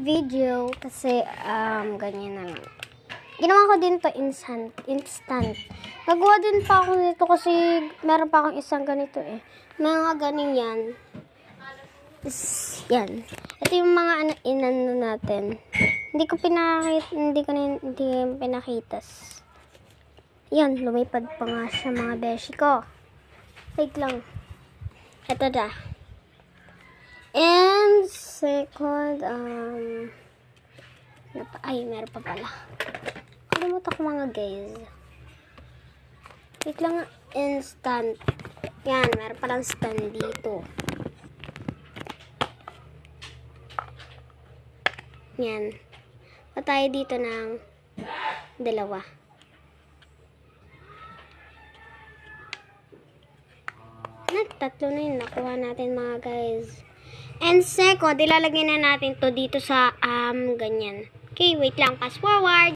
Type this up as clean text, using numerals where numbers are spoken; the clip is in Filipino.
video kasi ganyan na lang. Ginawa ko din to instant. Nagawa din pa ako nito kasi meron pa akong isang ganito eh. Mga ganing yan. Yan. Ito yung mga inano natin. Hindi ko pinakitas. Yan, lumipad pa nga siya mga beshi ko. Wait lang. Ito na. And second, meron pa pala. Kalimutan ko mga guys. Wait lang, instant. Yan, meron palang stand dito. Yan. Tayo dito ng dalawa. Tatlo na yun. Nakuha natin mga guys. And second, ilalagay na natin to dito sa ganyan. Okay, wait lang. Fast forward.